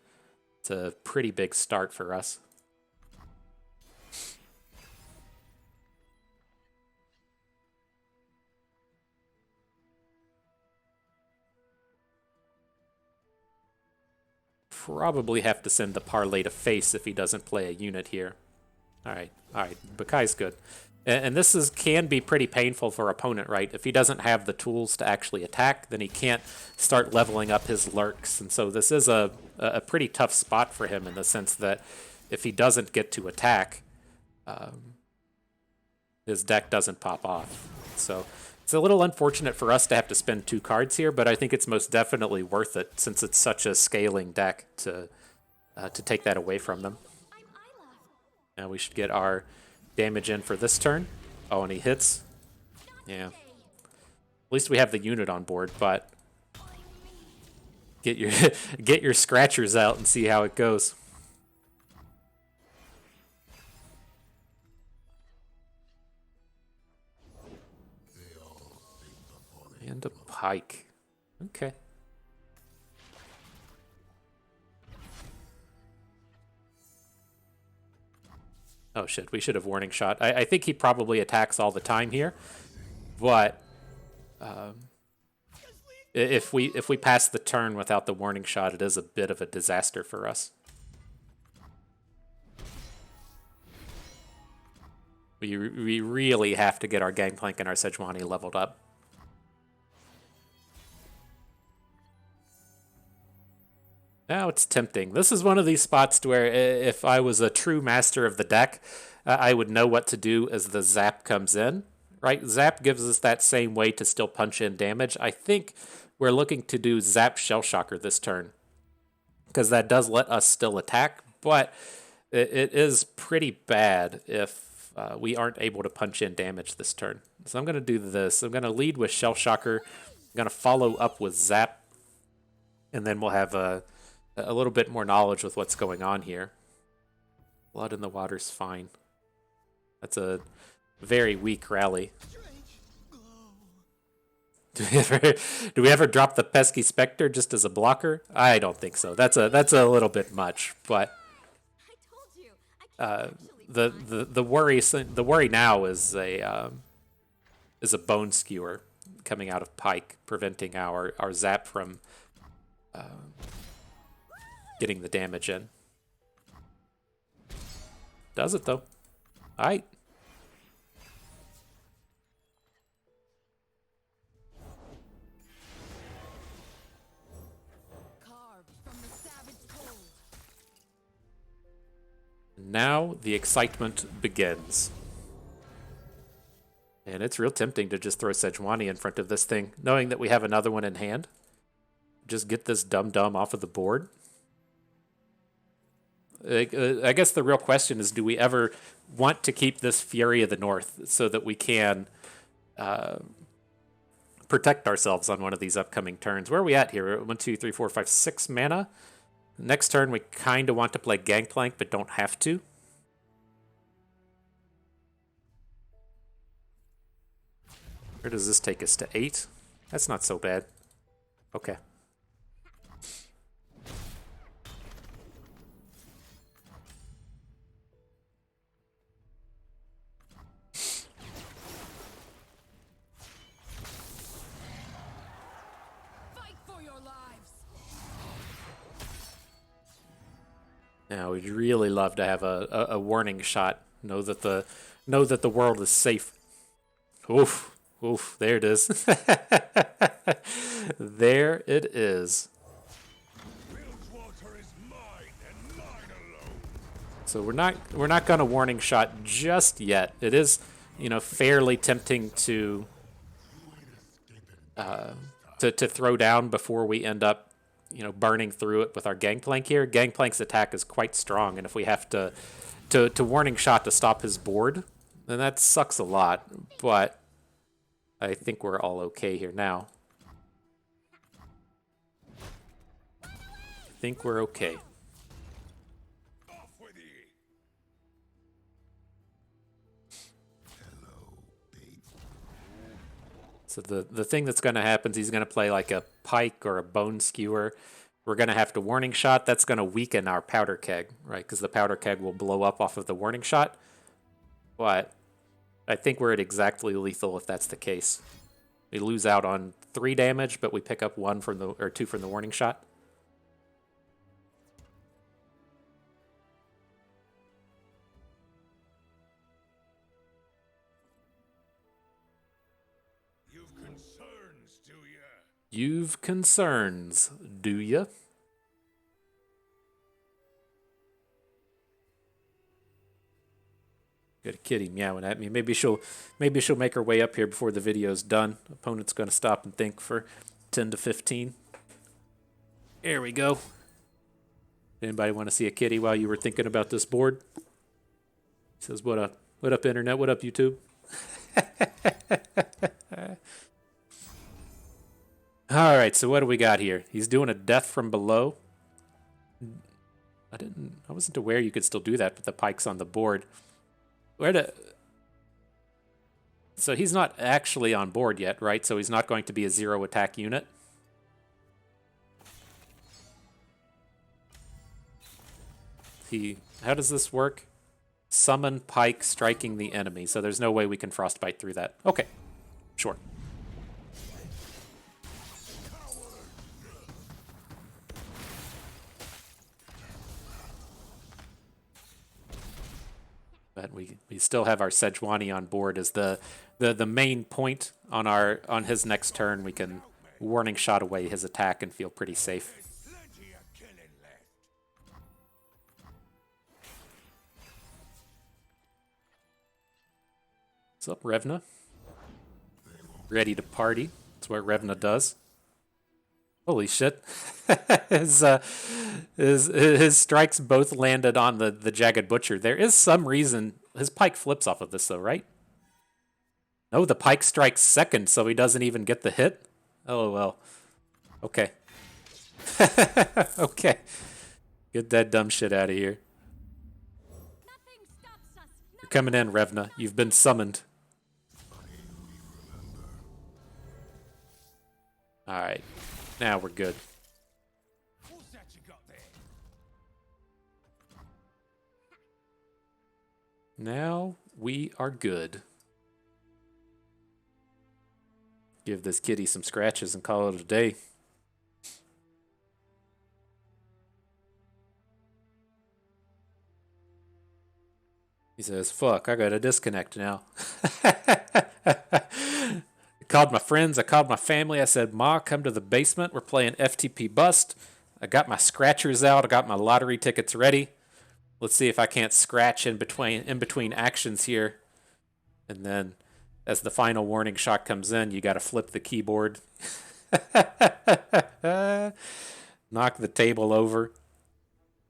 it's a pretty big start for us. Probably have to send the parlay to face if he doesn't play a unit here. All right, Bakai's good. And this can be pretty painful for opponent, right? If he doesn't have the tools to actually attack, then he can't start leveling up his lurks. And so this is a pretty tough spot for him in the sense that if he doesn't get to attack, his deck doesn't pop off. So it's a little unfortunate for us to have to spend 2 cards here, but I think it's most definitely worth it since it's such a scaling deck to take that away from them. Now we should get our damage in for this turn. Oh, and he hits. Yeah. At least we have the unit on board, but get your scratchers out and see how it goes. And a pike. Okay. Oh shit, we should have warning shot. I think he probably attacks all the time here, but if we pass the turn without the warning shot, it is a bit of a disaster for us. We really have to get our Gangplank and our Sejuani leveled up. Now it's tempting. This is one of these spots where if I was a true master of the deck, I would know what to do as the zap comes in, right? Zap gives us that same way to still punch in damage. I think we're looking to do Zap Shellshocker this turn because that does let us still attack, but it is pretty bad if we aren't able to punch in damage this turn. So I'm going to do this. I'm going to lead with Shell Shocker. I'm going to follow up with Zap. And then we'll have a little bit more knowledge with what's going on here. Blood in the water's fine. That's a very weak rally. Do we ever drop the Pesky Spectre just as a blocker? I don't think so. That's a little bit much, but the worry now is a Bone Skewer coming out of Pike, preventing our Zap from getting the damage in. Does it though? Alright. Now the excitement begins. And it's real tempting to just throw Sejuani in front of this thing, knowing that we have another one in hand. Just get this dum-dum off of the board. I guess the real question is, do we ever want to keep this Fury of the North so that we can protect ourselves on one of these upcoming turns? Where are we at here? 1, 2, 3, 4, 5, 6 mana. Next turn, we kind of want to play Gangplank, but don't have to. Where does this take us? To 8? That's not so bad. Okay. Now we'd really love to have a warning shot. Know that the world is safe. Oof, oof, there it is. There it is. So we're not gonna warning shot just yet. It is, fairly tempting to throw down before we end up burning through it with our Gangplank here. Gangplank's attack is quite strong, and if we have to warning shot to stop his board, then that sucks a lot, but I think we're all okay here now. I think we're okay. So the thing that's going to happen is he's going to play like a Pike or a Bone Skewer. We're going to have to warning shot. That's going to weaken our Powder Keg, right? Because the Powder Keg will blow up off of the warning shot. But I think we're at exactly lethal if that's the case. We lose out on 3 damage, but we pick up 2 from the warning shot. You've concerns, do ya? Got a kitty meowing at me. Maybe she'll make her way up here before the video's done. Opponent's gonna stop and think for 10 to 15. There we go. Anybody want to see a kitty while you were thinking about this board? Says, what up? What up, internet? What up, YouTube? All right, so what do we got here? He's doing a death from below. I wasn't aware you could still do that, but the Pike's on the board. So he's not actually on board yet, right? So he's not going to be a 0 attack unit. How does this work? Summon Pike striking the enemy. So there's no way we can frostbite through that. Okay, sure. But we still have our Sejuani on board as the main point on his next turn. We can warning shot away his attack and feel pretty safe. What's up, Revna? Ready to party. That's what Revna does. Holy shit. his, his strikes both landed on the Jagged Butcher. There is some reason his pike flips off of this, though, right? No, the pike strikes second, so he doesn't even get the hit? Oh, well. Okay. Okay. Get that dumb shit out of here. You're coming in, Revna. You've been summoned. Alright. Now we're good. Now we are good. Give this kitty some scratches and call it a day. He says, fuck, I gotta disconnect now. I called my friends, I called my family, I said, Ma, come to the basement, we're playing FTP Bust. I got my scratchers out, I got my lottery tickets ready. Let's see if I can't scratch in between actions here. And then as the final warning shot comes in, you gotta flip the keyboard. Knock the table over.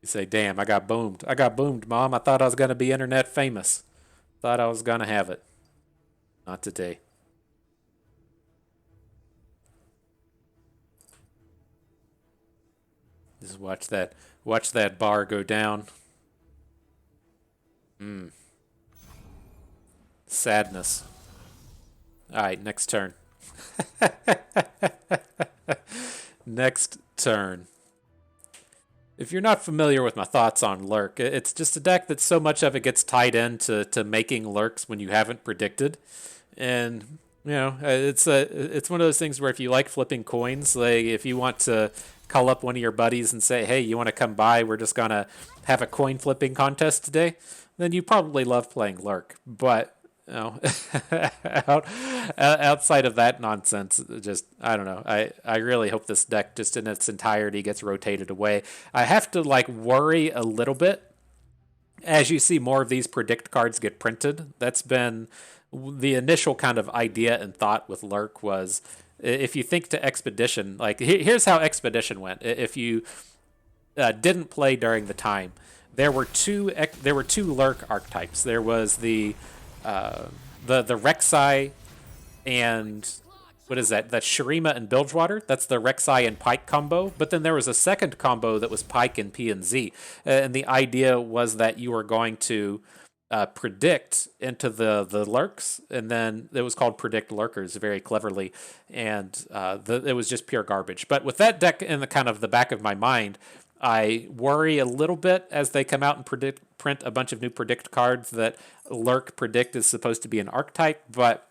You say, damn, I got boomed. I got boomed, Mom. I thought I was going to be internet famous. Thought I was going to have it. Not today. Just watch that bar go down. Sadness. All right, next turn. Next turn. If you're not familiar with my thoughts on Lurk, it's just a deck that so much of it gets tied into making Lurks when you haven't predicted. And, you know, it's one of those things where if you like flipping coins, like if you want to call up one of your buddies and say, hey, you want to come by, we're just going to have a coin flipping contest today, then you probably love playing Lurk. But, you know, outside of that nonsense, just, I don't know. I really hope this deck just in its entirety gets rotated away. I have to like worry a little bit as you see more of these predict cards get printed. That's been the initial kind of idea and thought with Lurk was if you think to Expedition, like here's how Expedition went. If you didn't play during the time, there were two Lurk archetypes. There was the Rek'Sai and what is that? That's Shurima and Bilgewater. That's the Rek'Sai and Pike combo. But then there was a second combo that was Pike and P and Z. And the idea was that you were going to predict into the lurks, and then it was called Predict Lurkers very cleverly, and it was just pure garbage. But with that deck in the kind of the back of my mind, I worry a little bit as they come out and print a bunch of new predict cards that Lurk Predict is supposed to be an archetype, but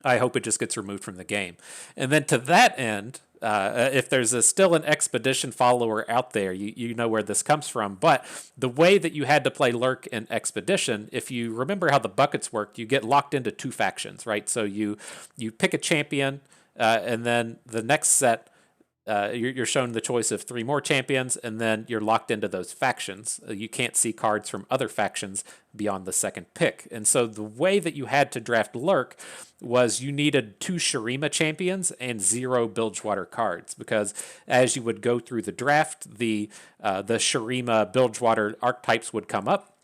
I hope it just gets removed from the game. And then to that end, if there's still an Expedition follower out there, you know where this comes from. But the way that you had to play Lurk in Expedition, if you remember how the buckets worked, you get locked into two factions, right? So you pick a champion, and then the next set, you're shown the choice of three more champions, and then you're locked into those factions. You can't see cards from other factions beyond the second pick. And so the way that you had to draft Lurk was you needed 2 Shurima champions and 0 Bilgewater cards, because as you would go through the draft, the Shurima Bilgewater archetypes would come up,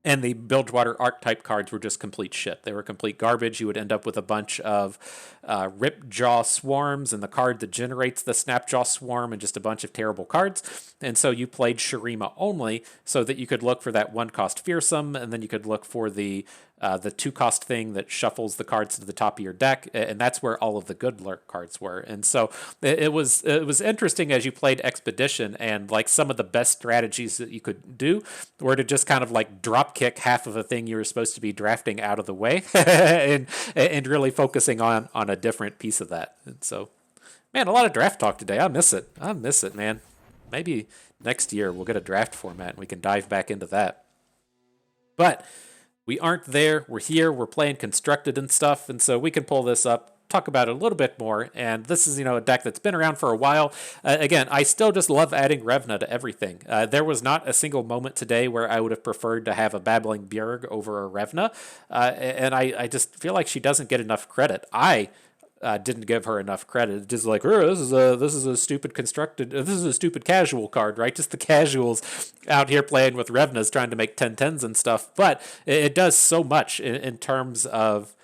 and the Bilgewater archetype cards were just complete shit. They were complete garbage. You would end up with a bunch of Ripjaw Swarms and the card that generates the Snapjaw Swarm and just a bunch of terrible cards. And so you played Shurima only so that you could look for that 1-cost Fearsome, and then you could look for the 2-cost thing that shuffles the cards to the top of your deck, and that's where all of the good Lurk cards were. And so it was interesting as you played Expedition, and like some of the best strategies that you could do were to just kind of like drop kick half of a thing you were supposed to be drafting out of the way and really focusing on a different piece of that. And so, man, a lot of draft talk today. I miss it, man. Maybe next year we'll get a draft format and we can dive back into that. But we aren't there. We're here. We're playing Constructed and stuff, and so we can pull this up, talk about it a little bit more. And this is, a deck that's been around for a while. Again, I still just love adding Revna to everything. There was not a single moment today where I would have preferred to have a Babbling Bjerg over a Revna, and I just feel like she doesn't get enough credit. I didn't give her enough credit. Just like, this is a stupid constructed, this is a stupid casual card, right? Just the casuals out here playing with Revnas trying to make 10/10s and stuff. But it does so much in terms of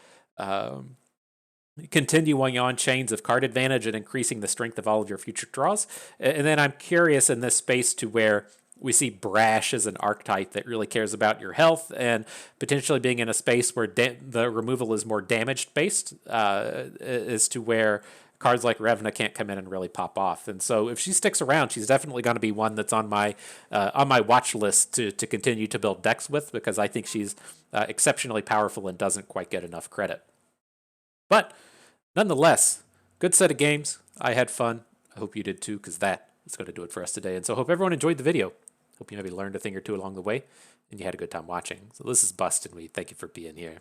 continuing on chains of card advantage and increasing the strength of all of your future draws. And then I'm curious in this space to where we see Brash as an archetype that really cares about your health and potentially being in a space where the removal is more damage based, as to where cards like Revna can't come in and really pop off. And so if she sticks around, she's definitely going to be one that's on my watch list to continue to build decks with, because I think she's exceptionally powerful and doesn't quite get enough credit. But nonetheless, good set of games. I had fun. I hope you did too, because that is going to do it for us today. And so I hope everyone enjoyed the video. Hope you maybe learned a thing or two along the way, and you had a good time watching. So this is Bust, and we thank you for being here.